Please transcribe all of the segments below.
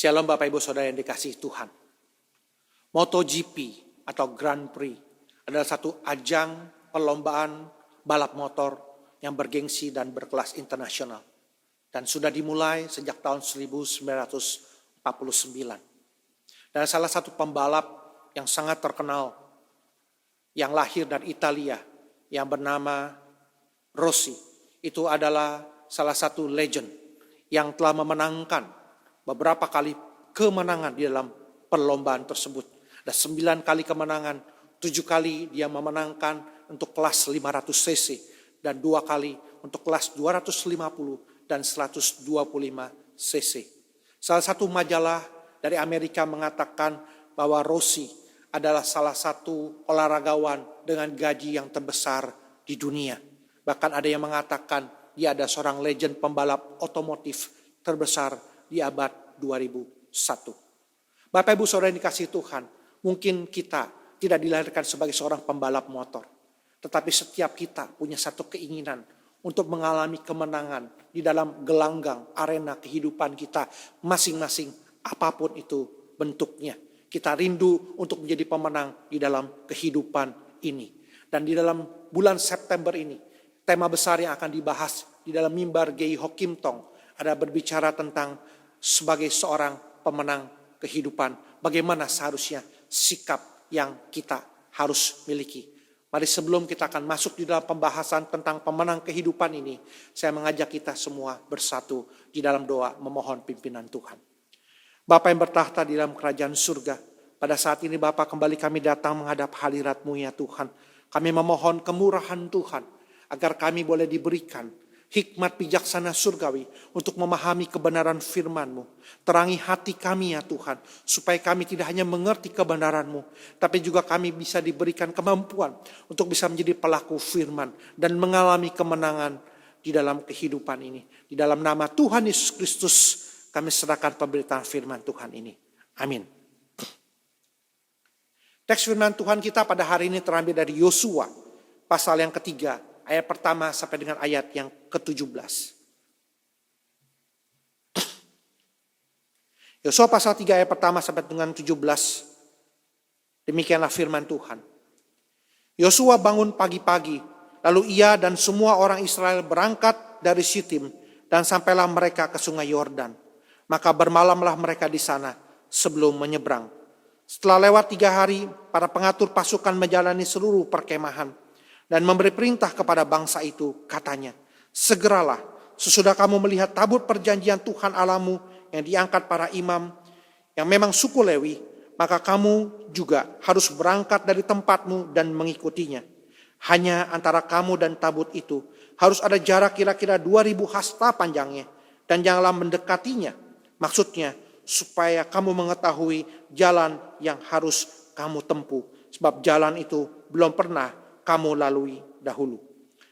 Shalom Bapak Ibu Saudara yang dikasihi Tuhan. MotoGP atau Grand Prix adalah satu ajang perlombaan balap motor yang bergengsi dan berkelas internasional. Dan sudah dimulai sejak tahun 1949. Dan salah satu pembalap yang sangat terkenal yang lahir dari Italia yang bernama Rossi. Itu adalah salah satu legend yang telah memenangkan beberapa kali kemenangan di dalam perlombaan tersebut. Ada 9 kali kemenangan, 7 kali dia memenangkan untuk kelas 500 cc dan 2 kali untuk kelas 250 dan 125 cc. Salah satu majalah dari Amerika mengatakan bahwa Rossi adalah salah satu olahragawan dengan gaji yang terbesar di dunia. Bahkan ada yang mengatakan dia adalah seorang legend pembalap otomotif terbesar di abad 2001. Bapak Ibu Saudara yang dikasihi Tuhan, mungkin kita tidak dilahirkan sebagai seorang pembalap motor. Tetapi setiap kita punya satu keinginan untuk mengalami kemenangan di dalam gelanggang arena kehidupan kita masing-masing, apapun itu bentuknya. Kita rindu untuk menjadi pemenang di dalam kehidupan ini. Dan di dalam bulan September ini, tema besar yang akan dibahas di dalam mimbar Gei Ho Kim Tong ada berbicara tentang sebagai seorang pemenang kehidupan, bagaimana seharusnya sikap yang kita harus miliki. Mari sebelum kita akan masuk di dalam pembahasan tentang pemenang kehidupan ini, saya mengajak kita semua bersatu di dalam doa memohon pimpinan Tuhan. Bapa yang bertahta di dalam kerajaan surga, pada saat ini Bapa kembali kami datang menghadap hadirat-Mu ya Tuhan. Kami memohon kemurahan Tuhan, agar kami boleh diberikan hikmat bijaksana surgawi untuk memahami kebenaran firman-Mu. Terangi hati kami ya Tuhan, supaya kami tidak hanya mengerti kebenaran-Mu, tapi juga kami bisa diberikan kemampuan untuk bisa menjadi pelaku firman dan mengalami kemenangan di dalam kehidupan ini. Di dalam nama Tuhan Yesus Kristus kami serahkan pemberitaan firman Tuhan ini. Amin. Teks firman Tuhan kita pada hari ini terambil dari Yosua pasal yang ketiga, ayat pertama sampai dengan ayat yang ke-17. Yosua pasal 3 ayat pertama sampai dengan 17. Demikianlah firman Tuhan. Yosua bangun pagi-pagi, lalu ia dan semua orang Israel berangkat dari Sitim dan sampailah mereka ke sungai Yordan. Maka bermalamlah mereka di sana sebelum menyeberang. Setelah lewat 3 hari, para pengatur pasukan menjalani seluruh perkemahan dan memberi perintah kepada bangsa itu, katanya, segeralah sesudah kamu melihat tabut perjanjian Tuhan Allahmu yang diangkat para imam yang memang suku Lewi, maka kamu juga harus berangkat dari tempatmu dan mengikutinya. Hanya antara kamu dan tabut itu harus ada jarak kira-kira 2000 hasta panjangnya, dan janganlah mendekatinya. Maksudnya supaya kamu mengetahui jalan yang harus kamu tempuh, sebab jalan itu belum pernah kamu lalui dahulu.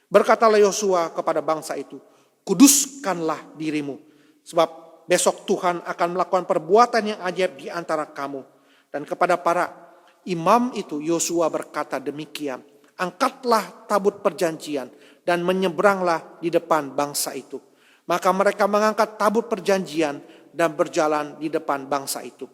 Berkatalah Yosua kepada bangsa itu, kuduskanlah dirimu, sebab besok Tuhan akan melakukan perbuatan yang ajaib di antara kamu. Dan kepada para imam itu Yosua berkata demikian, angkatlah tabut perjanjian dan menyeberanglah di depan bangsa itu. Maka mereka mengangkat tabut perjanjian dan berjalan di depan bangsa itu.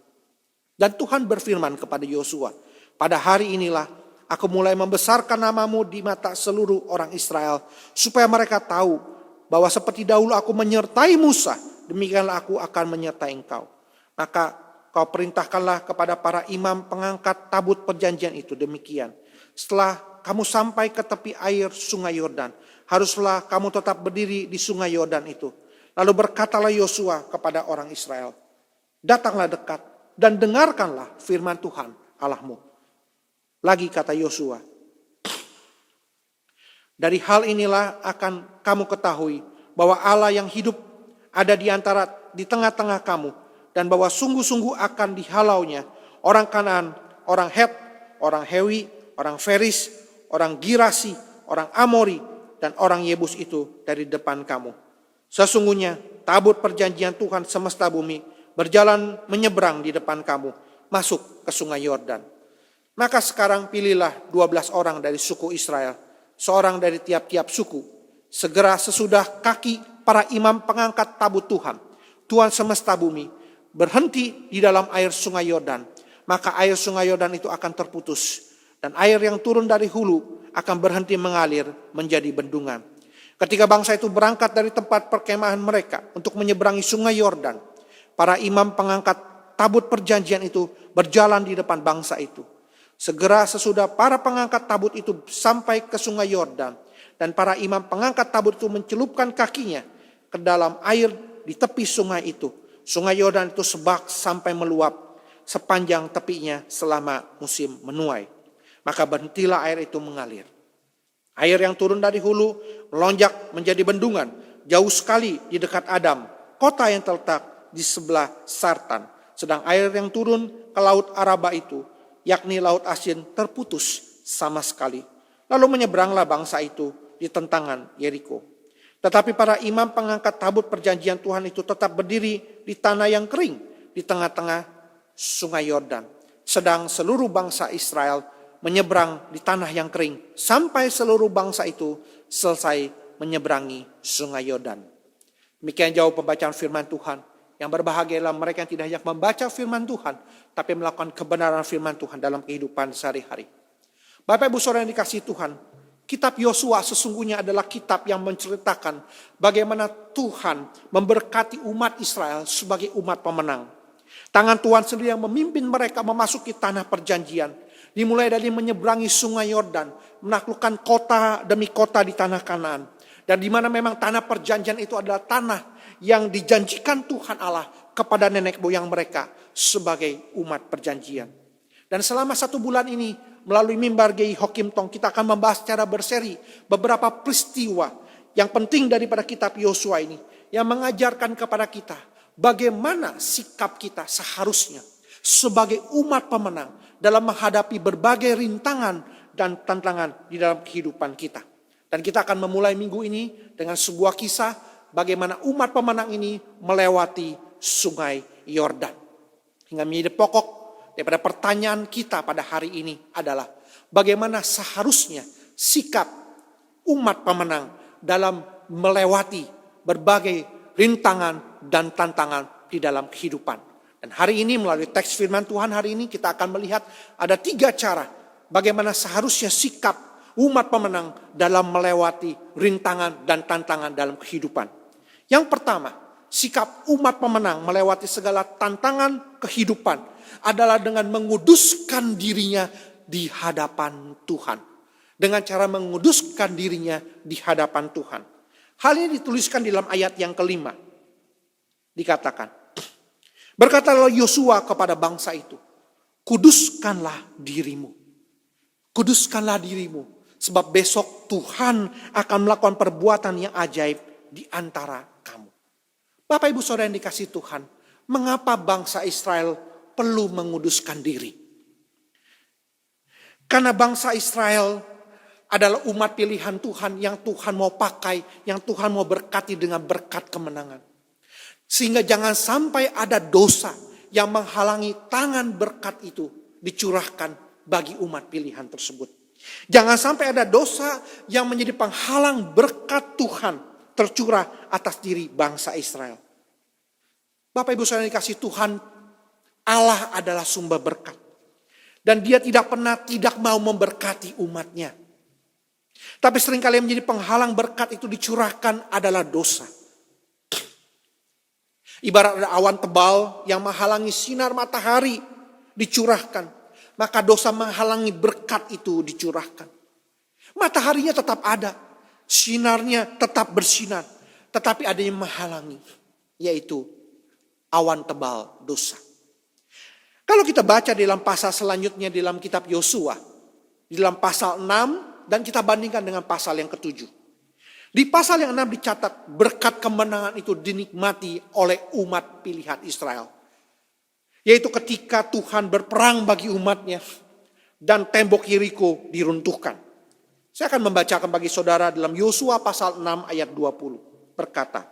Dan Tuhan berfirman kepada Yosua, pada hari inilah aku mulai membesarkan namamu di mata seluruh orang Israel, supaya mereka tahu bahwa seperti dahulu aku menyertai Musa, demikianlah aku akan menyertai engkau. Maka kau perintahkanlah kepada para imam pengangkat tabut perjanjian itu demikian. Setelah kamu sampai ke tepi air sungai Yordan, haruslah kamu tetap berdiri di sungai Yordan itu. Lalu berkatalah Yosua kepada orang Israel, datanglah dekat dan dengarkanlah firman Tuhan Allahmu. Lagi kata Yosua, dari hal inilah akan kamu ketahui bahwa Allah yang hidup ada di tengah-tengah kamu, dan bahwa sungguh-sungguh akan dihalaunya orang Kanaan, orang Het, orang Hewi, orang Feris, orang Girasi, orang Amori, dan orang Yebus itu dari depan kamu. Sesungguhnya tabut perjanjian Tuhan semesta bumi berjalan menyeberang di depan kamu, masuk ke sungai Yordan. Maka sekarang pilihlah 12 orang dari suku Israel, seorang dari tiap-tiap suku. Segera sesudah kaki para imam pengangkat tabut Tuhan, Tuhan semesta bumi, berhenti di dalam air sungai Yordan, maka air sungai Yordan itu akan terputus. Dan air yang turun dari hulu akan berhenti mengalir menjadi bendungan. Ketika bangsa itu berangkat dari tempat perkemahan mereka untuk menyeberangi sungai Yordan, para imam pengangkat tabut perjanjian itu berjalan di depan bangsa itu. Segera sesudah para pengangkat tabut itu sampai ke sungai Yordan, dan para imam pengangkat tabut itu mencelupkan kakinya ke dalam air di tepi sungai itu. Sungai Yordan itu sebak sampai meluap sepanjang tepinya selama musim menuai. Maka berhentilah air itu mengalir. Air yang turun dari hulu melonjak menjadi bendungan jauh sekali di dekat Adam, kota yang terletak di sebelah Sartan. Sedang air yang turun ke laut Araba itu, yakni laut asin, terputus sama sekali. Lalu menyeberanglah bangsa itu di tentangan Yeriko. Tetapi para imam pengangkat tabut perjanjian Tuhan itu tetap berdiri di tanah yang kering di tengah-tengah sungai Yordan. Sedang seluruh bangsa Israel menyeberang di tanah yang kering sampai seluruh bangsa itu selesai menyeberangi sungai Yordan. Demikian jauh pembacaan firman Tuhan. Yang berbahagialah mereka yang tidak hanya membaca firman Tuhan, tapi melakukan kebenaran firman Tuhan dalam kehidupan sehari-hari. Bapak Ibu Saudara yang dikasihi Tuhan, kitab Yosua sesungguhnya adalah kitab yang menceritakan bagaimana Tuhan memberkati umat Israel sebagai umat pemenang. Tangan Tuhan sendiri yang memimpin mereka memasuki tanah perjanjian. Dimulai dari menyeberangi sungai Yordan, menaklukkan kota demi kota di tanah Kanaan. Dan di mana memang tanah perjanjian itu adalah tanah yang dijanjikan Tuhan Allah kepada nenek moyang mereka sebagai umat perjanjian. Dan selama 1 bulan ini melalui mimbar GI Hokim Tong kita akan membahas secara berseri beberapa peristiwa yang penting daripada kitab Yosua ini yang mengajarkan kepada kita bagaimana sikap kita seharusnya sebagai umat pemenang dalam menghadapi berbagai rintangan dan tantangan di dalam kehidupan kita. Dan kita akan memulai minggu ini dengan sebuah kisah bagaimana umat pemenang ini melewati sungai Yordan. Hingga menjadi pokok daripada pertanyaan kita pada hari ini adalah bagaimana seharusnya sikap umat pemenang dalam melewati berbagai rintangan dan tantangan di dalam kehidupan. Dan hari ini melalui teks firman Tuhan hari ini kita akan melihat ada 3 cara bagaimana seharusnya sikap umat pemenang dalam melewati rintangan dan tantangan dalam kehidupan. Yang pertama, sikap umat pemenang melewati segala tantangan kehidupan adalah dengan menguduskan dirinya di hadapan Tuhan. Dengan cara menguduskan dirinya di hadapan Tuhan. Hal ini dituliskan di dalam ayat yang kelima. Dikatakan, berkatalah Yosua kepada bangsa itu, kuduskanlah dirimu. Kuduskanlah dirimu. Sebab besok Tuhan akan melakukan perbuatan yang ajaib di antara kamu. Bapak Ibu Saudara yang dikasihi Tuhan, mengapa bangsa Israel perlu menguduskan diri? Karena bangsa Israel adalah umat pilihan Tuhan yang Tuhan mau pakai, yang Tuhan mau berkati dengan berkat kemenangan. Sehingga jangan sampai ada dosa yang menghalangi tangan berkat itu dicurahkan bagi umat pilihan tersebut. Jangan sampai ada dosa yang menjadi penghalang berkat Tuhan tercurah atas diri bangsa Israel. Bapak Ibu Saudara dikasihi Tuhan, Allah adalah sumber berkat. Dan Dia tidak pernah tidak mau memberkati umatnya. Tapi seringkali yang menjadi penghalang berkat itu dicurahkan adalah dosa. Ibarat ada awan tebal yang menghalangi sinar matahari dicurahkan. Maka dosa menghalangi berkat itu dicurahkan. Mataharinya tetap ada. Sinarnya tetap bersinar. Tetapi ada yang menghalangi. Yaitu awan tebal dosa. Kalau kita baca dalam pasal selanjutnya dalam kitab Yosua. Di dalam pasal 6 dan kita bandingkan dengan pasal yang ke-7. Di pasal yang 6 dicatat berkat kemenangan itu dinikmati oleh umat pilihan Israel. Yaitu ketika Tuhan berperang bagi umatnya dan tembok Yeriko diruntuhkan. Saya akan membacakan bagi saudara dalam Yosua pasal 6 ayat 20. Berkata,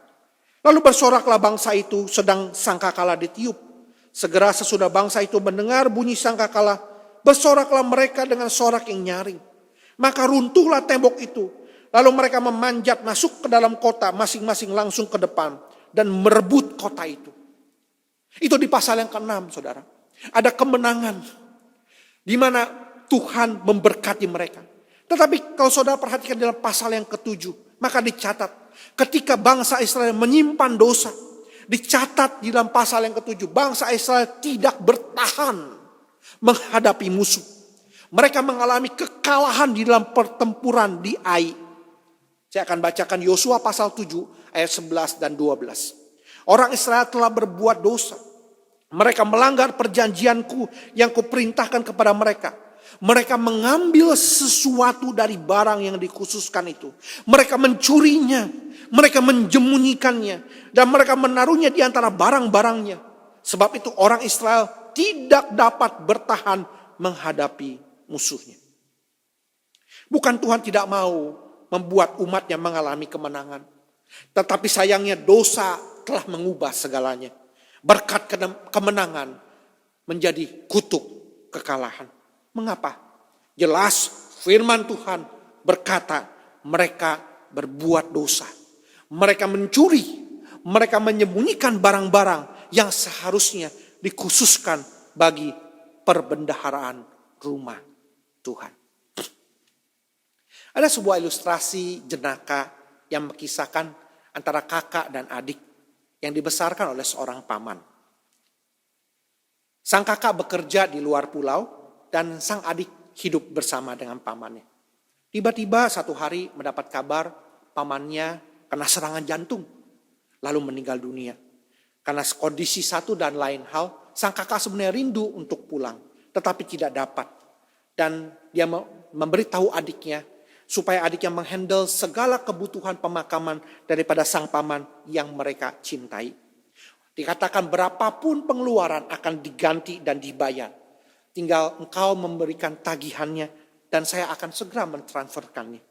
lalu bersoraklah bangsa itu sedang sangkakala ditiup. Segera sesudah bangsa itu mendengar bunyi sangkakala, bersoraklah mereka dengan sorak yang nyaring. Maka runtuhlah tembok itu. Lalu mereka memanjat masuk ke dalam kota masing-masing langsung ke depan dan merebut kota itu. Itu di pasal yang ke-6, saudara. Ada kemenangan di mana Tuhan memberkati mereka. Tetapi kalau saudara perhatikan dalam pasal yang ke-7, maka dicatat ketika bangsa Israel menyimpan dosa, dicatat di dalam pasal yang ke-7, bangsa Israel tidak bertahan menghadapi musuh. Mereka mengalami kekalahan di dalam pertempuran di Ai. Saya akan bacakan Yosua pasal 7 ayat 11 dan 12. Orang Israel telah berbuat dosa. Mereka melanggar perjanjianku yang kuperintahkan kepada mereka. Mereka mengambil sesuatu dari barang yang dikhususkan itu. Mereka mencurinya. Mereka menjemunyikannya. Dan mereka menaruhnya di antara barang-barangnya. Sebab itu orang Israel tidak dapat bertahan menghadapi musuhnya. Bukan Tuhan tidak mau membuat umatnya mengalami kemenangan. Tetapi sayangnya dosa telah mengubah segalanya. Berkat kemenangan menjadi kutuk kekalahan. Mengapa? Jelas firman Tuhan berkata mereka berbuat dosa. Mereka mencuri. Mereka menyembunyikan barang-barang yang seharusnya dikhususkan bagi perbendaharaan rumah Tuhan. Ada sebuah ilustrasi jenaka yang mengisahkan antara kakak dan adik yang dibesarkan oleh seorang paman. Sang kakak bekerja di luar pulau dan sang adik hidup bersama dengan pamannya. Tiba-tiba satu hari mendapat kabar pamannya kena serangan jantung lalu meninggal dunia. Karena kondisi satu dan lain hal, sang kakak sebenarnya rindu untuk pulang tetapi tidak dapat. Dan dia memberitahu adiknya supaya adiknya menghandle segala kebutuhan pemakaman daripada sang paman yang mereka cintai. Dikatakan berapapun pengeluaran akan diganti dan dibayar. Tinggal engkau memberikan tagihannya dan saya akan segera mentransferkannya.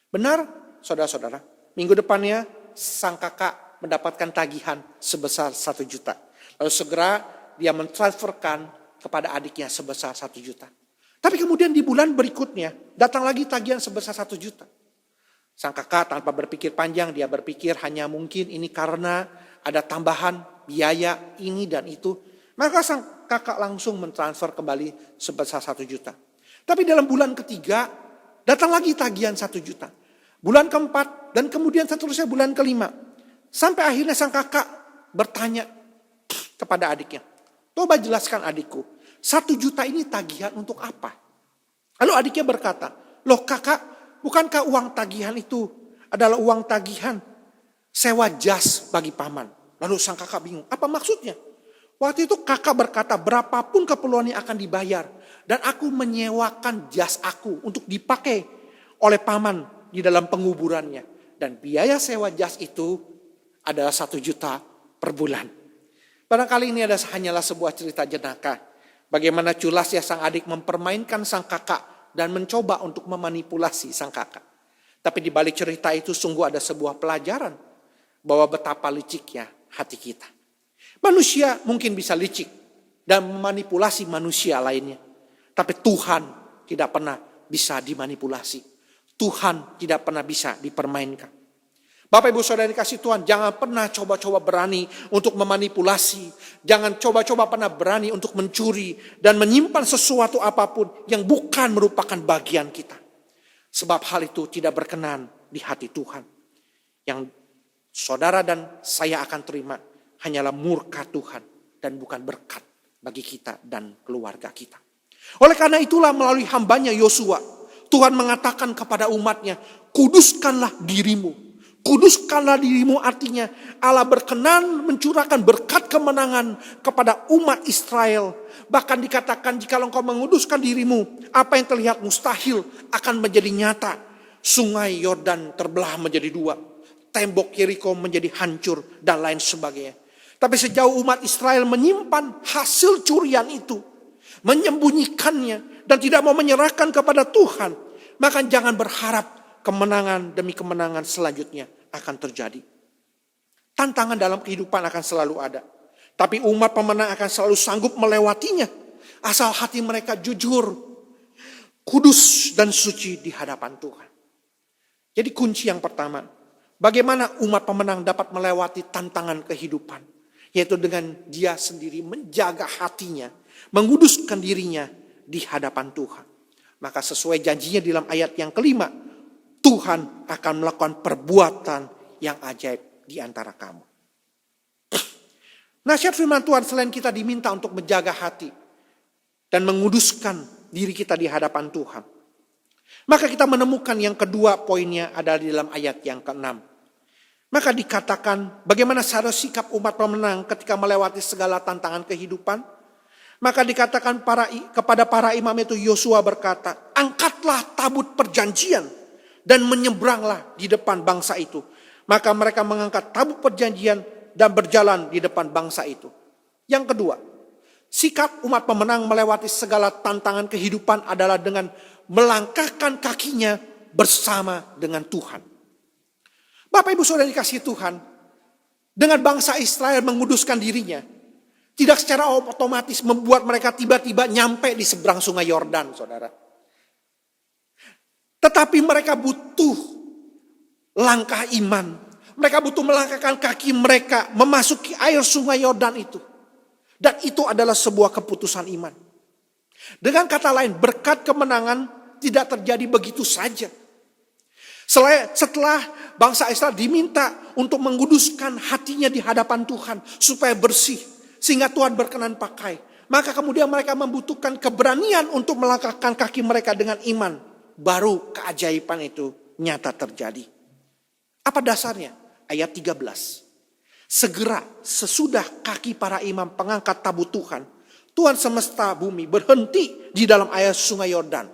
Benar, saudara-saudara. Minggu depannya sang kakak mendapatkan tagihan sebesar 1 juta. Lalu segera dia mentransferkan kepada adiknya sebesar 1 juta. Tapi kemudian di bulan berikutnya datang lagi tagihan sebesar 1 juta. Sang kakak tanpa berpikir panjang, dia berpikir hanya mungkin ini karena ada tambahan biaya ini dan itu. Maka sang kakak langsung mentransfer kembali sebesar 1 juta. Tapi dalam bulan ketiga datang lagi tagihan 1 juta. Bulan keempat dan kemudian seterusnya bulan kelima. Sampai akhirnya sang kakak bertanya kepada adiknya. Coba jelaskan adikku. 1 juta ini tagihan untuk apa? Lalu adiknya berkata, loh kakak, bukankah uang tagihan itu adalah uang tagihan sewa jas bagi paman? Lalu sang kakak bingung, apa maksudnya? Waktu itu kakak berkata, berapapun keperluannya akan dibayar. Dan aku menyewakan jas aku untuk dipakai oleh paman di dalam penguburannya. Dan biaya sewa jas itu adalah 1 juta per bulan. Barangkali ini hanyalah sebuah cerita jenaka. Bagaimana culasnya sang adik mempermainkan sang kakak dan mencoba untuk memanipulasi sang kakak. Tapi di balik cerita itu sungguh ada sebuah pelajaran bahwa betapa liciknya hati kita. Manusia mungkin bisa licik dan memanipulasi manusia lainnya. Tapi Tuhan tidak pernah bisa dimanipulasi. Tuhan tidak pernah bisa dipermainkan. Bapak Ibu Saudara dikasih Tuhan, jangan pernah coba-coba berani untuk memanipulasi. Jangan coba-coba pernah berani untuk mencuri dan menyimpan sesuatu apapun yang bukan merupakan bagian kita. Sebab hal itu tidak berkenan di hati Tuhan. Yang saudara dan saya akan terima hanyalah murka Tuhan dan bukan berkat bagi kita dan keluarga kita. Oleh karena itulah melalui hambanya Yosua, Tuhan mengatakan kepada umatnya, kuduskanlah dirimu. Kuduskanlah dirimu artinya Allah berkenan mencurahkan berkat kemenangan kepada umat Israel. Bahkan dikatakan jika engkau menguduskan dirimu, apa yang terlihat mustahil akan menjadi nyata. Sungai Yordan terbelah menjadi 2. Tembok Yeriko menjadi hancur dan lain sebagainya. Tapi sejauh umat Israel menyimpan hasil curian itu, menyembunyikannya dan tidak mau menyerahkan kepada Tuhan, maka jangan berharap kemenangan demi kemenangan selanjutnya akan terjadi. Tantangan dalam kehidupan akan selalu ada. Tapi umat pemenang akan selalu sanggup melewatinya. Asal hati mereka jujur, kudus dan suci di hadapan Tuhan. Jadi kunci yang pertama, bagaimana umat pemenang dapat melewati tantangan kehidupan. Yaitu dengan dia sendiri menjaga hatinya, menguduskan dirinya di hadapan Tuhan. Maka sesuai janjinya di dalam ayat yang kelima, Tuhan akan melakukan perbuatan yang ajaib di antara kamu. Nasihat firman Tuhan selain kita diminta untuk menjaga hati dan menguduskan diri kita di hadapan Tuhan, maka kita menemukan yang kedua poinnya adalah di dalam ayat yang ke-6. Maka dikatakan bagaimana seharusnya sikap umat pemenang ketika melewati segala tantangan kehidupan. Maka dikatakan kepada para imam itu, Yosua berkata, angkatlah tabut perjanjian dan menyeberanglah di depan bangsa itu. Maka mereka mengangkat tabut perjanjian dan berjalan di depan bangsa itu. Yang kedua, sikap umat pemenang melewati segala tantangan kehidupan adalah dengan melangkahkan kakinya bersama dengan Tuhan. Bapak Ibu Saudara dikasihi Tuhan, dengan bangsa Israel menguduskan dirinya, tidak secara otomatis membuat mereka tiba-tiba nyampe di seberang sungai Yordan, saudara. Tetapi mereka butuh langkah iman. Mereka butuh melangkahkan kaki mereka memasuki air sungai Yordan itu. Dan itu adalah sebuah keputusan iman. Dengan kata lain, berkat kemenangan tidak terjadi begitu saja. Setelah bangsa Israel diminta untuk menguduskan hatinya di hadapan Tuhan supaya bersih, sehingga Tuhan berkenan pakai. Maka kemudian mereka membutuhkan keberanian untuk melangkahkan kaki mereka dengan iman. Baru keajaiban itu nyata terjadi. Apa dasarnya? Ayat 13. Segera sesudah kaki para imam pengangkat tabut Tuhan, Tuhan semesta bumi berhenti di dalam air sungai Yordan.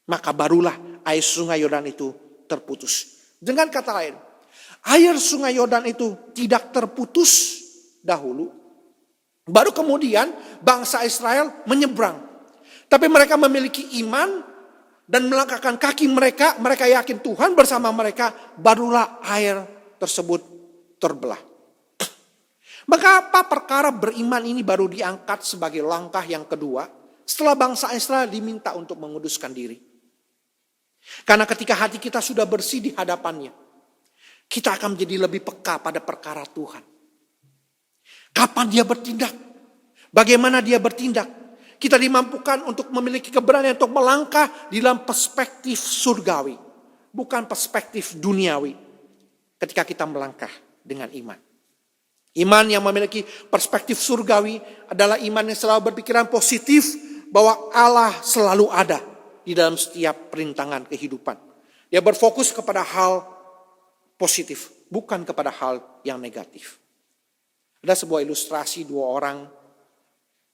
Maka barulah air sungai Yordan itu terputus. Dengan kata lain, air sungai Yordan itu tidak terputus dahulu, baru kemudian bangsa Israel menyeberang. Tapi mereka memiliki iman dan melangkahkan kaki mereka, mereka yakin Tuhan bersama mereka, barulah air tersebut terbelah. Maka apa perkara beriman ini baru diangkat sebagai langkah yang kedua setelah bangsa Israel diminta untuk menguduskan diri. Karena ketika hati kita sudah bersih di hadapannya, kita akan menjadi lebih peka pada perkara Tuhan. Kapan dia bertindak? Bagaimana dia bertindak? Kita dimampukan untuk memiliki keberanian untuk melangkah di dalam perspektif surgawi. Bukan perspektif duniawi. Ketika kita melangkah dengan iman. Iman yang memiliki perspektif surgawi adalah iman yang selalu berpikiran positif bahwa Allah selalu ada di dalam setiap perintangan kehidupan. Dia berfokus kepada hal positif, bukan kepada hal yang negatif. Ada sebuah ilustrasi dua orang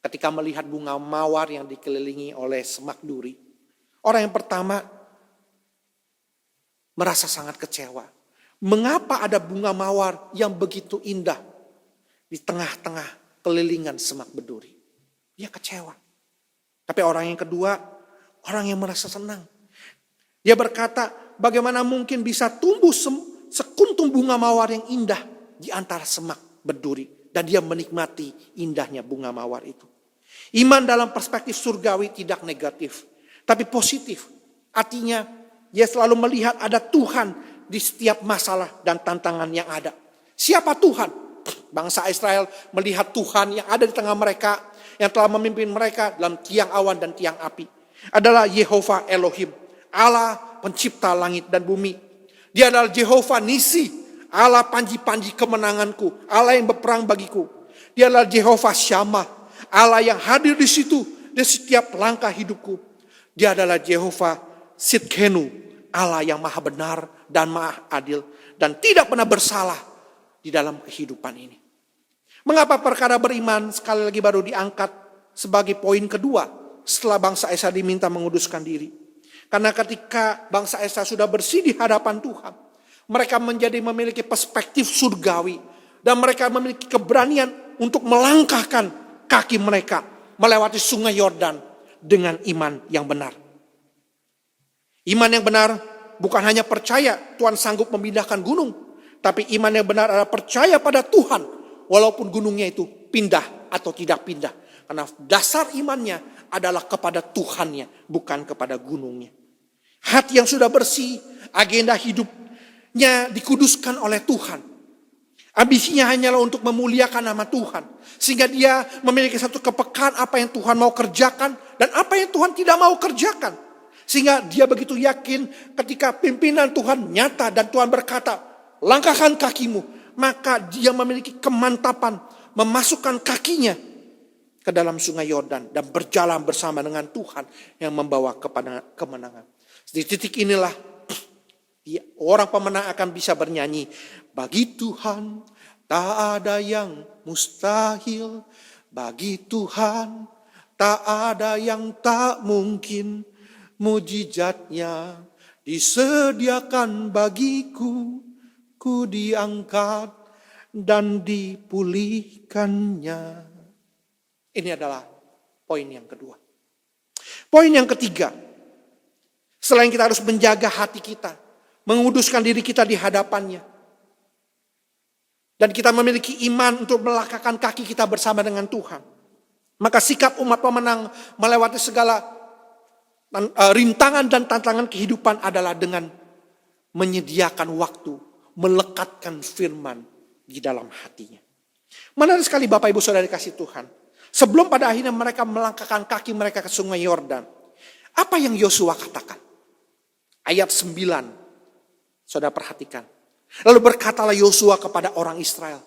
ketika melihat bunga mawar yang dikelilingi oleh semak duri. Orang yang pertama merasa sangat kecewa. Mengapa ada bunga mawar yang begitu indah di tengah-tengah kelilingan semak berduri? Dia kecewa. Tapi orang yang kedua, orang yang merasa senang. Dia berkata, bagaimana mungkin bisa tumbuh sekuntum bunga mawar yang indah di antara semak berduri. Dan dia menikmati indahnya bunga mawar itu. Iman dalam perspektif surgawi tidak negatif, tapi positif. Artinya dia selalu melihat ada Tuhan di setiap masalah dan tantangan yang ada. Siapa Tuhan? Bangsa Israel melihat Tuhan yang ada di tengah mereka, yang telah memimpin mereka dalam tiang awan dan tiang api. Adalah Yehova Elohim, Allah pencipta langit dan bumi. Dia adalah Yehova Nisi, Allah panji-panji kemenanganku, Allah yang berperang bagiku. Dia adalah Yehova Shammah, Allah yang hadir di situ di setiap langkah hidupku. Dia adalah Yehova Sidkenu, Allah yang maha benar dan maha adil dan tidak pernah bersalah di dalam kehidupan ini. Mengapa perkara beriman sekali lagi baru diangkat sebagai poin kedua setelah bangsa Israel diminta menguduskan diri? Karena ketika bangsa Israel sudah bersih di hadapan Tuhan, mereka memiliki perspektif surgawi. Dan mereka memiliki keberanian untuk melangkahkan kaki mereka melewati sungai Yordan dengan iman yang benar. Iman yang benar bukan hanya percaya Tuhan sanggup memindahkan gunung. Tapi iman yang benar adalah percaya pada Tuhan walaupun gunungnya itu pindah atau tidak pindah. Karena dasar imannya adalah kepada Tuhannya, bukan kepada gunungnya. Hati yang sudah bersih, agenda hidupnya dikuduskan oleh Tuhan. Ambisinya hanyalah untuk memuliakan nama Tuhan. Sehingga dia memiliki satu kepekaan apa yang Tuhan mau kerjakan dan apa yang Tuhan tidak mau kerjakan. Sehingga dia begitu yakin ketika pimpinan Tuhan nyata dan Tuhan berkata, langkahkan kakimu. Maka dia memiliki kemantapan memasukkan kakinya ke dalam sungai Yordan dan berjalan bersama dengan Tuhan yang membawa kepada kemenangan. Di titik inilah orang pemenang akan bisa bernyanyi, bagi Tuhan tak ada yang mustahil, bagi Tuhan tak ada yang tak mungkin, mujizatnya disediakan bagiku, ku diangkat dan dipulihkannya. Ini adalah poin yang kedua. Poin yang ketiga, selain kita harus menjaga hati kita, menguduskan diri kita di hadapannya, dan kita memiliki iman untuk melangkahkan kaki kita bersama dengan Tuhan, maka sikap umat pemenang melewati segala rintangan dan tantangan kehidupan adalah dengan menyediakan waktu, melekatkan firman di dalam hatinya. Menarik sekali Bapak Ibu Saudara dikasih Tuhan. Sebelum pada akhirnya mereka melangkahkan kaki mereka ke sungai Yordan, apa yang Yosua katakan? Ayat 9, saudara perhatikan. Lalu berkatalah Yosua kepada orang Israel,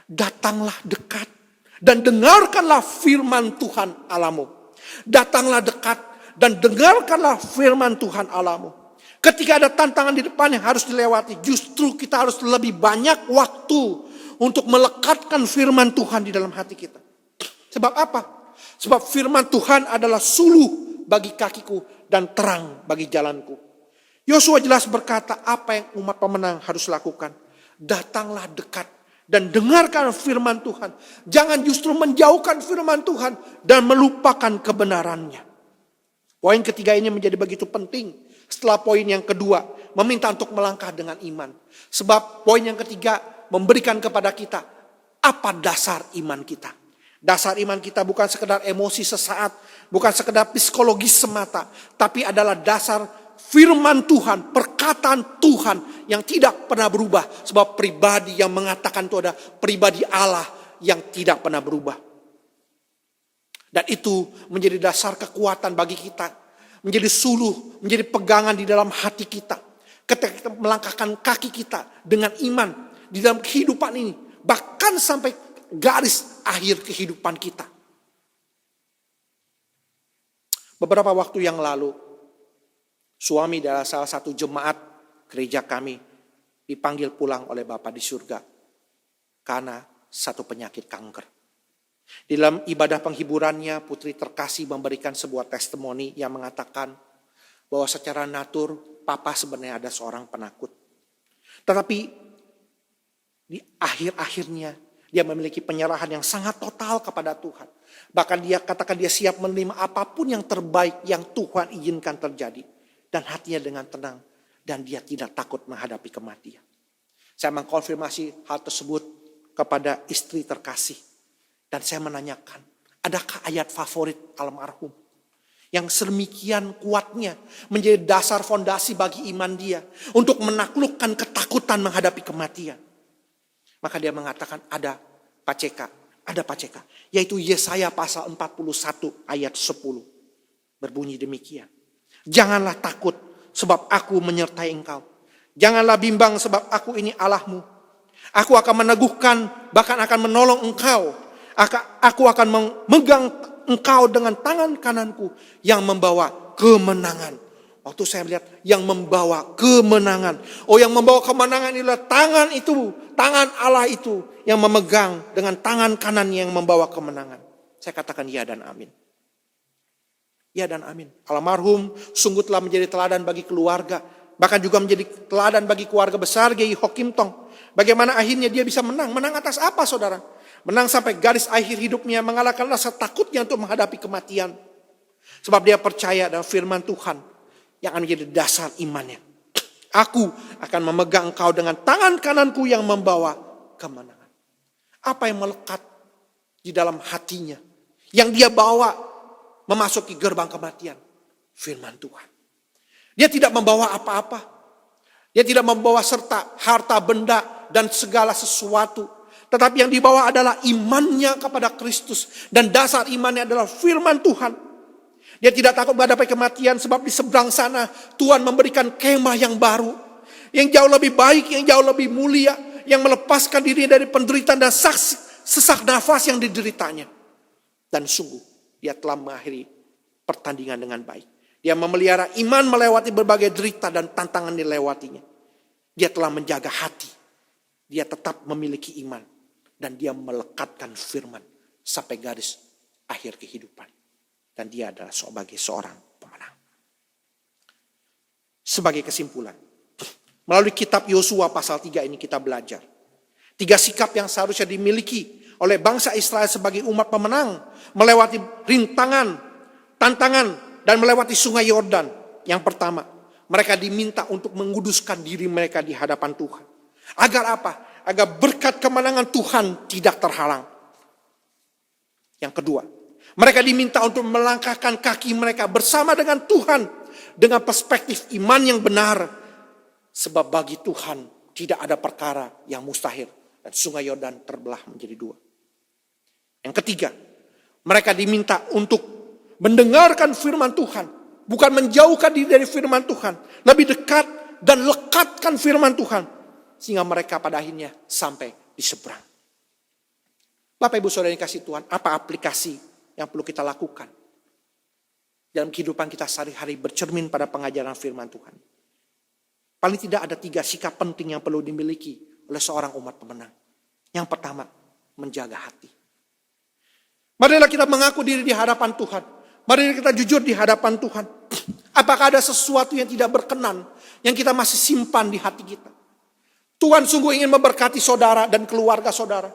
datanglah dekat dan dengarkanlah firman Tuhan Allahmu. Datanglah dekat dan dengarkanlah firman Tuhan Allahmu. Ketika ada tantangan di depan yang harus dilewati, justru kita harus lebih banyak waktu untuk melekatkan firman Tuhan di dalam hati kita. Sebab apa? Sebab firman Tuhan adalah suluh bagi kakiku dan terang bagi jalanku. Yosua jelas berkata apa yang umat pemenang harus lakukan. Datanglah dekat dan dengarkan firman Tuhan. Jangan justru menjauhkan firman Tuhan dan melupakan kebenarannya. Poin ketiga ini menjadi begitu penting. Setelah poin yang kedua, meminta untuk melangkah dengan iman. Sebab poin yang ketiga memberikan kepada kita apa dasar iman kita. Dasar iman kita bukan sekedar emosi sesaat, bukan sekedar psikologis semata, tapi adalah dasar firman Tuhan, perkataan Tuhan yang tidak pernah berubah. Sebab pribadi yang mengatakan itu adalah pribadi Allah yang tidak pernah berubah. Dan itu menjadi dasar kekuatan bagi kita, menjadi suluh, menjadi pegangan di dalam hati kita. Ketika kita melangkahkan kaki kita dengan iman di dalam kehidupan ini, bahkan sampai garis akhir kehidupan kita. Beberapa waktu yang lalu, suami dari salah satu jemaat gereja kami dipanggil pulang oleh Bapa di surga karena satu penyakit kanker. Di dalam ibadah penghiburannya, putri terkasih memberikan sebuah testimoni yang mengatakan bahwa secara natur papa sebenarnya ada seorang penakut. Tetapi di akhir-akhirnya dia memiliki penyerahan yang sangat total kepada Tuhan. Bahkan dia katakan dia siap menerima apapun yang terbaik yang Tuhan izinkan terjadi. Dan hatinya dengan tenang. Dan dia tidak takut menghadapi kematian. Saya mengkonfirmasi hal tersebut kepada istri terkasih. Dan saya menanyakan, adakah ayat favorit almarhum yang sedemikian kuatnya menjadi dasar fondasi bagi iman dia untuk menaklukkan ketakutan menghadapi kematian? Maka dia mengatakan ada Pak CK, yaitu Yesaya pasal 41 ayat 10. Berbunyi demikian. Janganlah takut sebab aku menyertai engkau. Janganlah bimbang sebab aku ini Allahmu. Aku akan meneguhkan, bahkan akan menolong engkau. Aku akan memegang engkau dengan tangan kananku yang membawa kemenangan. Waktu saya melihat yang membawa kemenangan. Oh, yang membawa kemenangan adalah tangan itu, tangan Allah itu yang memegang dengan tangan kanan yang membawa kemenangan. Saya katakan ya dan amin. Ya dan amin. Almarhum sungguh telah menjadi teladan bagi keluarga. Bahkan juga menjadi teladan bagi keluarga besar G.I. Hokim Tong. Bagaimana akhirnya dia bisa menang. Menang atas apa saudara? Menang sampai garis akhir hidupnya, mengalahkan rasa takutnya untuk menghadapi kematian. Sebab dia percaya dalam firman Tuhan yang akan menjadi dasar imannya. Aku akan memegang engkau dengan tangan kananku yang membawa kemenangan. Apa yang melekat di dalam hatinya, yang dia bawa memasuki gerbang kematian? Firman Tuhan. Dia tidak membawa apa-apa. Dia tidak membawa serta harta benda dan segala sesuatu Tetapi yang dibawa adalah imannya kepada Kristus. Dan dasar imannya adalah firman Tuhan. Dia tidak takut menghadapi kematian sebab di seberang sana Tuhan memberikan kemah yang baru. Yang jauh lebih baik, yang jauh lebih mulia. Yang melepaskan diri dari penderitaan dan sesak nafas yang dideritanya. Dan sungguh dia telah mengakhiri pertandingan dengan baik. Dia memelihara iman melewati berbagai derita dan tantangan dilewatinya. Dia telah menjaga hati. Dia tetap memiliki iman. Dan dia melekatkan firman sampai garis akhir kehidupan. Dan dia adalah sebagai seorang pemenang. Sebagai kesimpulan, melalui kitab Yosua pasal 3 ini kita belajar 3 sikap yang seharusnya dimiliki oleh bangsa Israel sebagai umat pemenang. Melewati rintangan, tantangan, dan melewati sungai Yordan. Yang pertama, mereka diminta untuk menguduskan diri mereka di hadapan Tuhan. Agar apa? Agar berkat kemenangan Tuhan tidak terhalang. Yang kedua, mereka diminta untuk melangkahkan kaki mereka bersama dengan Tuhan. Dengan perspektif iman yang benar. Sebab bagi Tuhan tidak ada perkara yang mustahil. Dan sungai Yordan terbelah menjadi 2. Yang ketiga, mereka diminta untuk mendengarkan firman Tuhan. Bukan menjauhkan diri dari firman Tuhan. Lebih dekat dan lekatkan firman Tuhan. Sehingga mereka pada akhirnya sampai di seberang. Bapak Ibu Saudara yang kasih Tuhan, apa aplikasi yang perlu kita lakukan dalam kehidupan kita sehari-hari bercermin pada pengajaran firman Tuhan? Paling tidak ada 3 sikap penting yang perlu dimiliki oleh seorang umat pemenang. Yang pertama, menjaga hati. Marilah kita mengaku diri di hadapan Tuhan. Marilah kita jujur di hadapan Tuhan. Apakah ada sesuatu yang tidak berkenan yang kita masih simpan di hati kita? Tuhan sungguh ingin memberkati saudara dan keluarga saudara.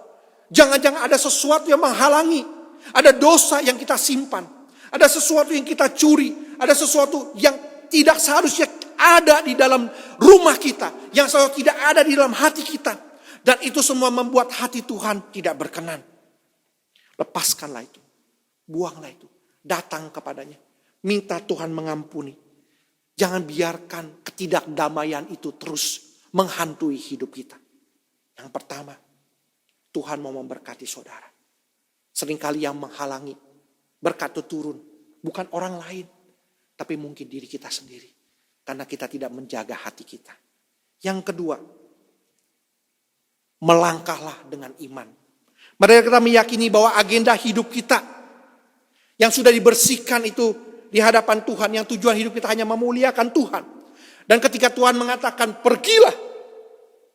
Jangan-jangan ada sesuatu yang menghalangi. Ada dosa yang kita simpan. Ada sesuatu yang kita curi. Ada sesuatu yang tidak seharusnya ada di dalam rumah kita. Yang seharusnya tidak ada di dalam hati kita. Dan itu semua membuat hati Tuhan tidak berkenan. Lepaskanlah itu. Buanglah itu. Datang kepadanya. Minta Tuhan mengampuni. Jangan biarkan ketidakdamaian itu terus menghantui hidup kita. Yang pertama, Tuhan mau memberkati saudara. Seringkali yang menghalangi berkat itu turun. Bukan orang lain. Tapi mungkin diri kita sendiri. Karena kita tidak menjaga hati kita. Yang kedua, melangkahlah dengan iman. Mari kita meyakini bahwa agenda hidup kita yang sudah dibersihkan itu di hadapan Tuhan. Yang tujuan hidup kita hanya memuliakan Tuhan. Dan ketika Tuhan mengatakan pergilah,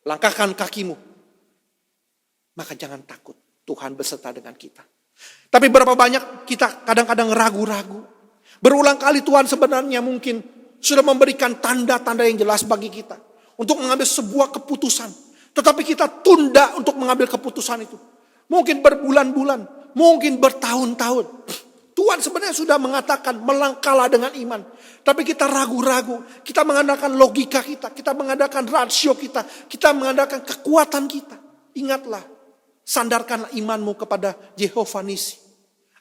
langkahkan kakimu. Maka jangan takut, Tuhan beserta dengan kita. Tapi berapa banyak kita kadang-kadang ragu-ragu. Berulang kali Tuhan sebenarnya mungkin sudah memberikan tanda-tanda yang jelas bagi kita. Untuk mengambil sebuah keputusan. Tetapi kita tunda untuk mengambil keputusan itu. Mungkin berbulan-bulan, mungkin bertahun-tahun. Tuhan sebenarnya sudah mengatakan melangkahlah dengan iman. Tapi kita ragu-ragu. Kita mengandalkan logika kita. Kita mengandalkan rasio kita. Kita mengandalkan kekuatan kita. Ingatlah. Sandarkanlah imanmu kepada Jehovah Nisi.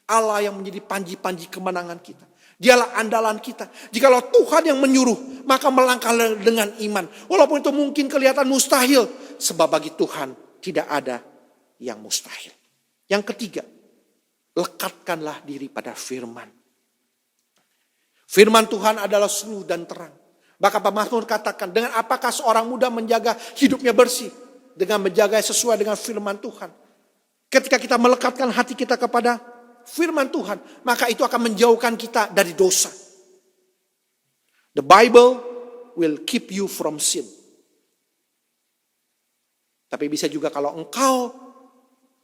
Allah yang menjadi panji-panji kemenangan kita. Dialah andalan kita. Jikalau Tuhan yang menyuruh. Maka melangkahlah dengan iman. Walaupun itu mungkin kelihatan mustahil. Sebab bagi Tuhan tidak ada yang mustahil. Yang ketiga. Lekatkanlah diri pada firman. Firman Tuhan adalah suluh dan terang. Bahkan Mazmur katakan, dengan apakah seorang muda menjaga hidupnya bersih? Dengan menjaga sesuai dengan firman Tuhan. Ketika kita melekatkan hati kita kepada firman Tuhan, maka itu akan menjauhkan kita dari dosa. The Bible will keep you from sin. Tapi bisa juga kalau engkau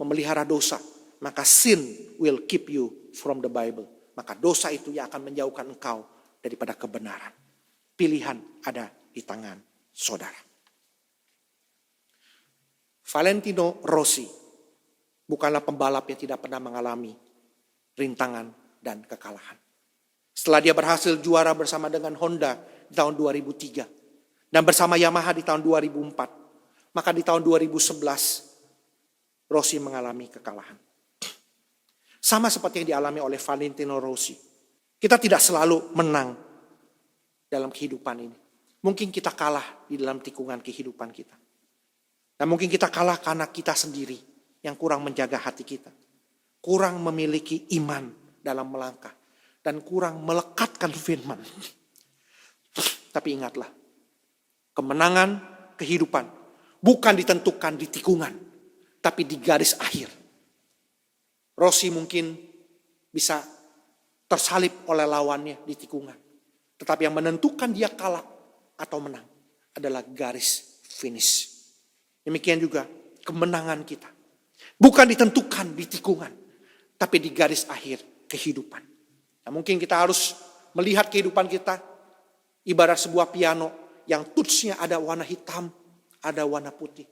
memelihara dosa, maka sin will keep you from the Bible. Maka dosa itu yang akan menjauhkan engkau daripada kebenaran. Pilihan ada di tangan saudara. Valentino Rossi bukanlah pembalap yang tidak pernah mengalami rintangan dan kekalahan. Setelah dia berhasil juara bersama dengan Honda di tahun 2003 dan bersama Yamaha di tahun 2004, maka di tahun 2011 Rossi mengalami kekalahan. Sama seperti yang dialami oleh Valentino Rossi. Kita tidak selalu menang dalam kehidupan ini. Mungkin kita kalah di dalam tikungan kehidupan kita. Dan mungkin kita kalah karena kita sendiri yang kurang menjaga hati kita. Kurang memiliki iman dalam melangkah. Dan kurang melekatkan firman. Tapi ingatlah, kemenangan kehidupan bukan ditentukan di tikungan, tapi di garis akhir. Rossi mungkin bisa tersalib oleh lawannya di tikungan. Tetapi yang menentukan dia kalah atau menang adalah garis finish. Demikian juga kemenangan kita. Bukan ditentukan di tikungan, tapi di garis akhir kehidupan. Nah, mungkin kita harus melihat kehidupan kita ibarat sebuah piano yang tutsnya ada warna hitam, ada warna putih.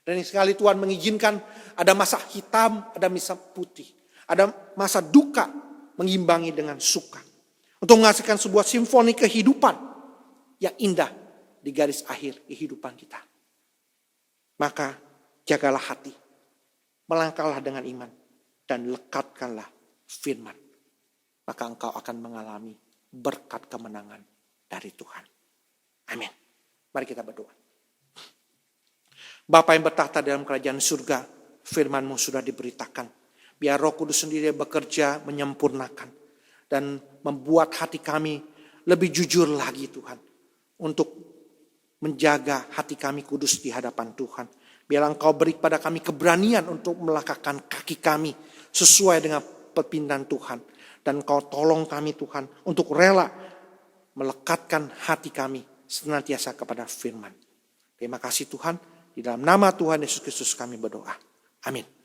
Dan sekali Tuhan mengizinkan ada masa hitam, ada masa putih. Ada masa duka mengimbangi dengan suka. Untuk menghasilkan sebuah simfoni kehidupan yang indah di garis akhir kehidupan kita. Maka jagalah hati. Melangkahlah dengan iman. Dan lekatkanlah firman. Maka engkau akan mengalami berkat kemenangan dari Tuhan. Amin. Mari kita berdoa. Bapa yang bertahta dalam kerajaan surga, firman-Mu sudah diberitakan. Biar Roh Kudus sendiri bekerja menyempurnakan dan membuat hati kami lebih jujur lagi Tuhan. Untuk menjaga hati kami kudus di hadapan Tuhan. Biar Engkau beri kepada kami keberanian untuk melangkahkan kaki kami sesuai dengan pepindan Tuhan. Dan Engkau tolong kami Tuhan untuk rela melekatkan hati kami senantiasa kepada firman. Terima kasih Tuhan. Di dalam nama Tuhan Yesus Kristus kami berdoa. Amin.